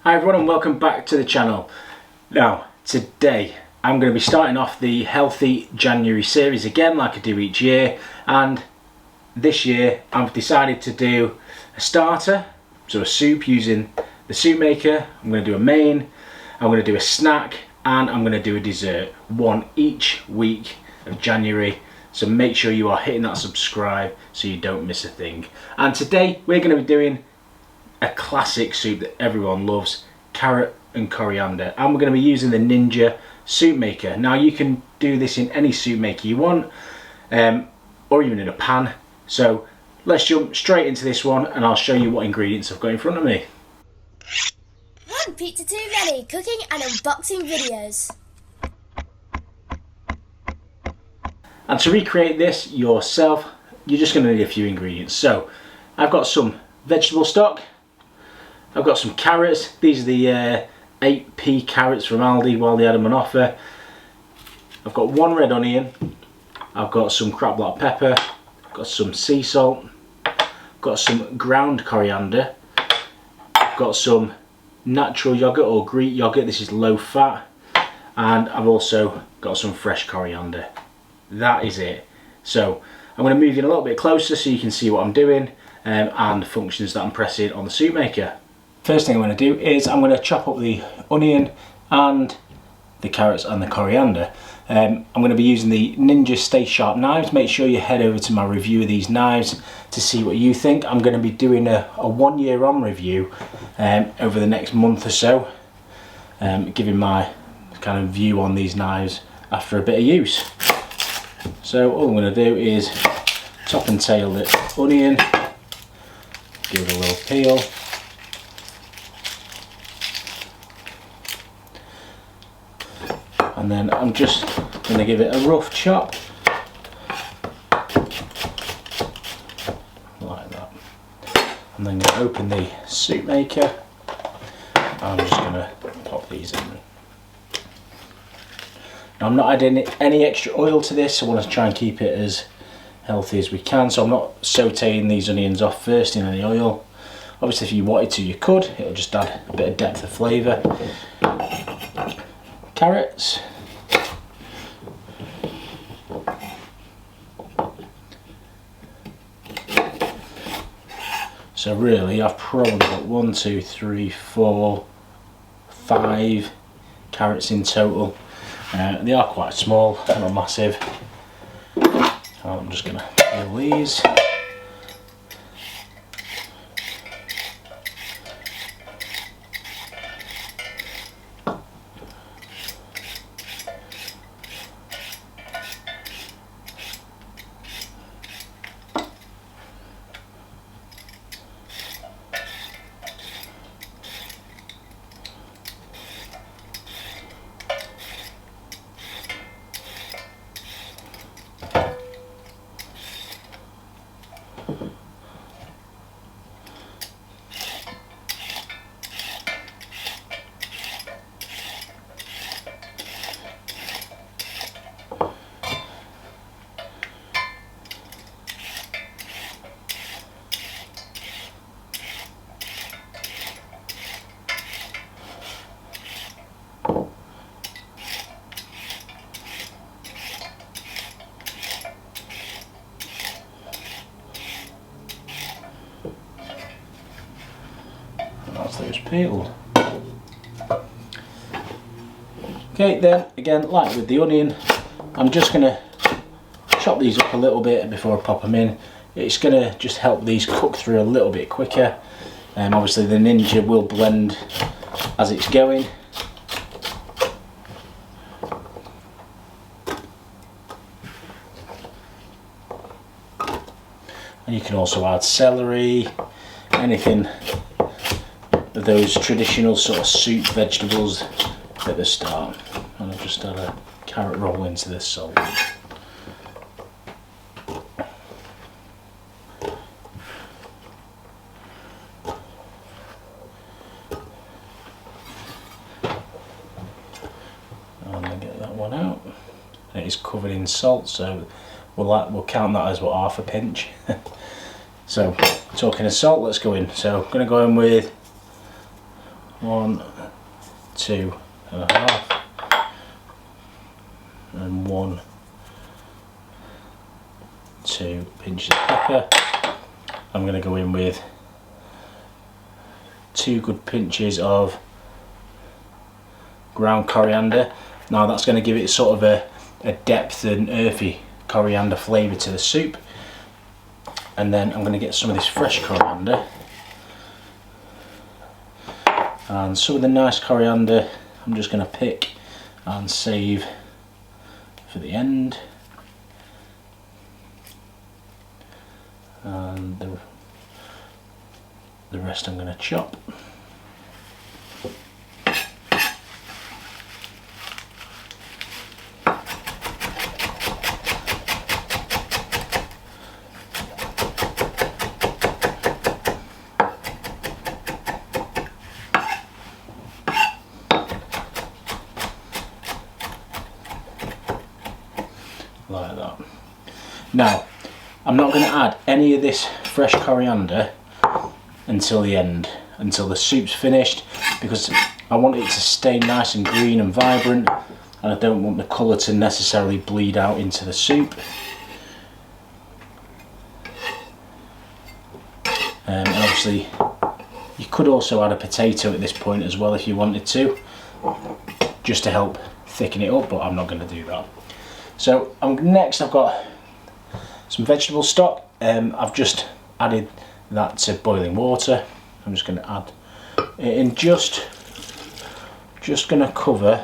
Hi everyone and welcome back to the channel. Now today I'm going to be starting off the Healthy January series again like I do each year, and this year I've decided to do a starter, so a soup using the soup maker. I'm going to do a main, I'm going to do a snack, and I'm going to do a dessert, one each week of January. So make sure you are hitting that subscribe so you don't miss a thing. And today we're going to be doing a classic soup that everyone loves, carrot and coriander, and we're going to be using the Ninja soup maker. Now you can do this in any soup maker you want, or even in a pan. So let's jump straight into this one and I'll show you what ingredients I've got in front of me. One pizza too many cooking and unboxing videos. And to recreate this yourself, you're just going to need a few ingredients. So I've got some vegetable stock, I've got some carrots. These are the 8p carrots from Aldi while they had them on offer. I've got one red onion, I've got some cracked black pepper, I've got some sea salt, I've got some ground coriander, I've got some natural yogurt or Greek yogurt, this is low fat, and I've also got some fresh coriander. That is it. So I'm going to move in a little bit closer so you can see what I'm doing and the functions that I'm pressing on the soup maker. First thing I'm going to do is I'm going to chop up the onion and the carrots and the coriander. I'm going to be using the Ninja Stay Sharp knives. Make sure you head over to my review of these knives to see what you think. I'm going to be doing a 1 year on review over the next month or so, giving my kind of view on these knives after a bit of use. So all I'm going to do is top and tail the onion, give it a little peel. And then I'm just going to give it a rough chop, like that. I'm then going to open the soup maker. I'm just going to pop these in. Now I'm not adding any extra oil to this. I want to try and keep it as healthy as we can, so I'm not sauteing these onions off first in any oil. Obviously if you wanted to you could, it'll just add a bit of depth of flavour. Carrots. So really I've probably got 1, 2, 3, 4, 5 carrots in total. They are quite small, not massive. So I'm just going to peel these. That's those peeled. Okay, then again, like with the onion, I'm just going to chop these up a little bit before I pop them in. It's going to just help these cook through a little bit quicker. Obviously the Ninja will blend as it's going. And you can also add celery, anything of those traditional sort of soup vegetables at the start. And I've just add a carrot roll into this salt. And I get that one out. And it is covered in salt, so we'll count that as what, half a pinch. So talking of salt, let's go in. So I'm going to go in with 1, 2 and a half, and 1, 2 pinches of pepper. I'm going to go in with 2 good pinches of ground coriander. Now that's going to give it sort of a depth and earthy coriander flavour to the soup. And then I'm going to get some of this fresh coriander, and some of the nice coriander I'm just going to pick and save for the end, and the rest I'm going to chop. Like that. Now, I'm not going to add any of this fresh coriander until the end, until the soup's finished, because I want it to stay nice and green and vibrant, and I don't want the colour to necessarily bleed out into the soup. And obviously you could also add a potato at this point as well if you wanted to, just to help thicken it up, but I'm not going to do that. So next I've got some vegetable stock. I've just added that to boiling water. I'm just going to add it in, just going to cover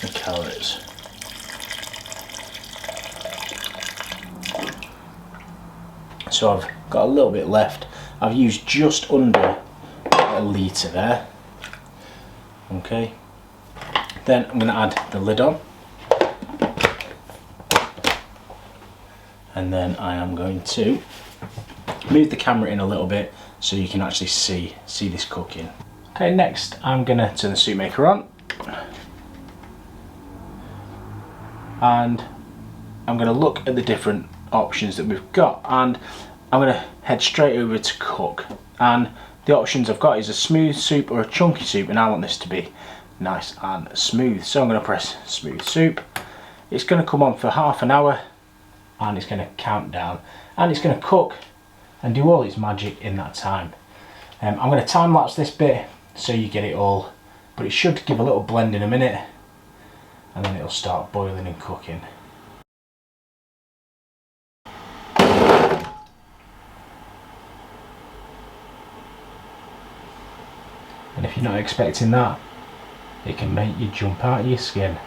the carrots. So I've got a little bit left. I've used just under a litre there. Okay. Then I'm going to add the lid on, and then I am going to move the camera in a little bit so you can actually see this cooking. Okay, next I'm going to turn the soup maker on, and I'm going to look at the different options that we've got, and I'm going to head straight over to cook. And the options I've got is a smooth soup or a chunky soup, and I want this to be nice and smooth, so I'm going to press smooth soup. It's going to come on for half an hour, and it's going to count down, and it's going to cook and do all its magic in that time. I'm going to time lapse this bit so you get it all, but it should give a little blend in a minute, and then it'll start boiling and cooking. And if you're not expecting that, it can make you jump out of your skin.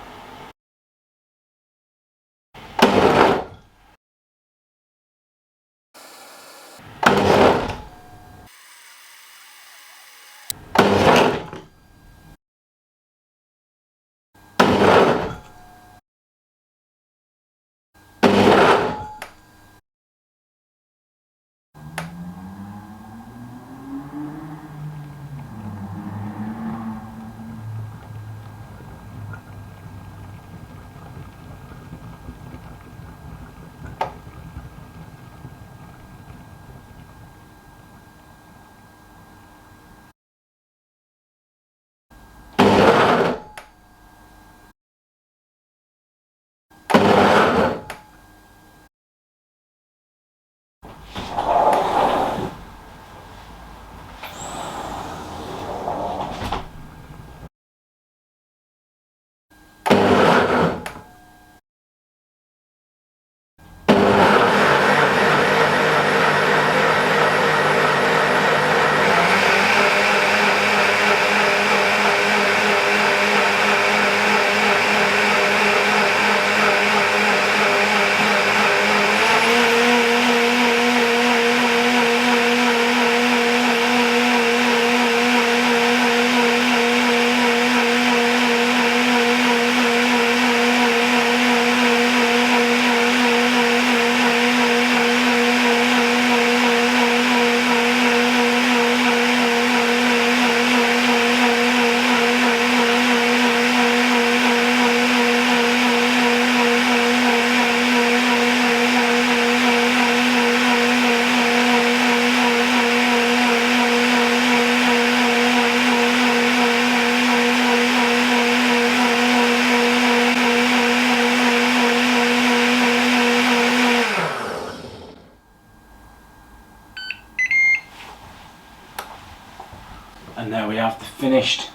And there we have the finished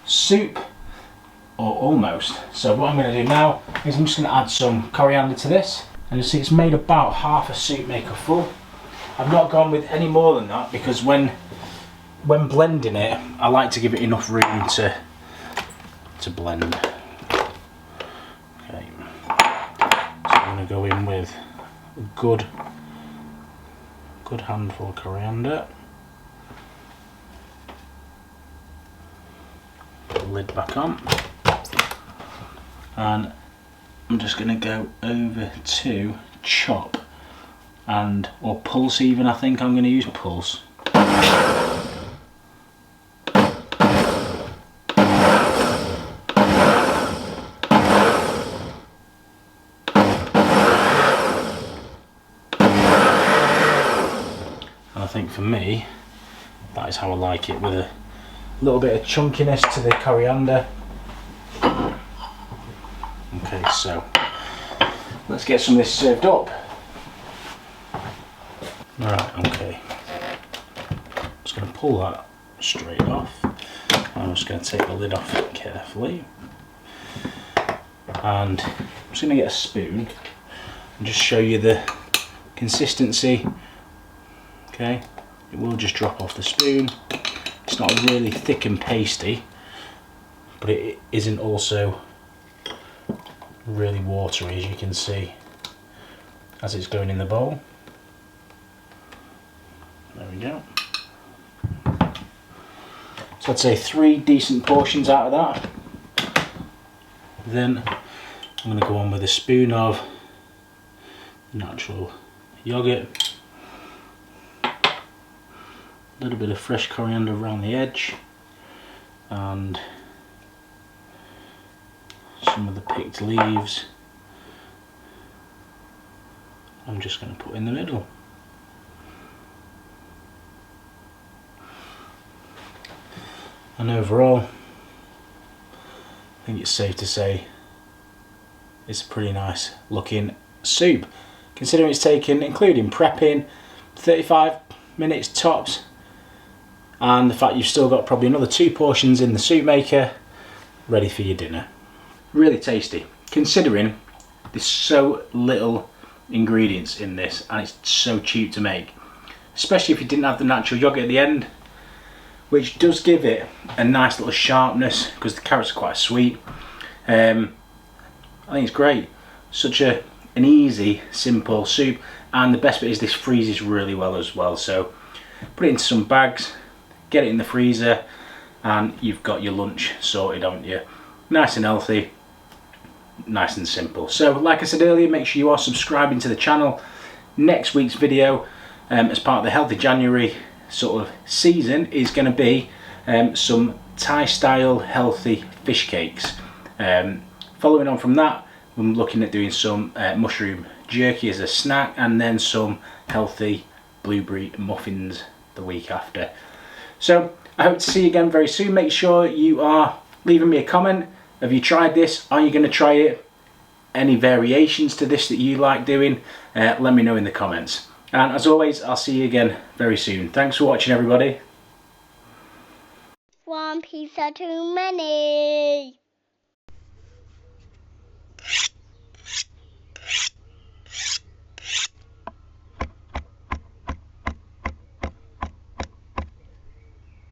soup, or almost. So what I'm going to do now is I'm just going to add some coriander to this, and you'll see it's made about half a soup maker full. I've not gone with any more than that because when blending it, I like to give it enough room to blend. Okay, so I'm going to go in with a good handful of coriander. Put the lid back on, and I'm just going to go over to chop or pulse even. I think I'm going to use pulse. And I think for me, that is how I like it, with a little bit of chunkiness to the coriander. Okay, so let's get some of this served up. Right, okay. I'm just going to pull that straight off. I'm just going to take the lid off carefully. And I'm just going to get a spoon and just show you the consistency. Okay, it will just drop off the spoon. It's not really thick and pasty, but it isn't also really watery, as you can see as it's going in the bowl. There we go. So I'd say 3 decent portions out of that. Then I'm going to go on with a spoon of natural yogurt, a little bit of fresh coriander around the edge, and some of the picked leaves I'm just going to put in the middle. And overall, I think it's safe to say it's a pretty nice looking soup, considering it's taken, including prepping, 35 minutes tops, and the fact you've still got probably another 2 portions in the soup maker ready for your dinner. Really tasty, considering there's so little ingredients in this and it's so cheap to make, especially if you didn't have the natural yogurt at the end, which does give it a nice little sharpness because the carrots are quite sweet. I think it's great. Such an easy, simple soup, and the best bit is this freezes really well as well. So put it into some bags, get it in the freezer, and you've got your lunch sorted, haven't you? Nice and healthy, nice and simple. So like I said earlier, make sure you are subscribing to the channel. Next week's video, as part of the Healthy January sort of season, is going to be some Thai style healthy fish cakes. Following on from that, I'm looking at doing some mushroom jerky as a snack, and then some healthy blueberry muffins the week after. So I hope to see you again very soon. Make sure you are leaving me a comment. Have you tried this? Are you going to try it? Any variations to this that you like doing? Let me know in the comments. And as always, I'll see you again very soon. Thanks for watching, everybody. One pizza too many.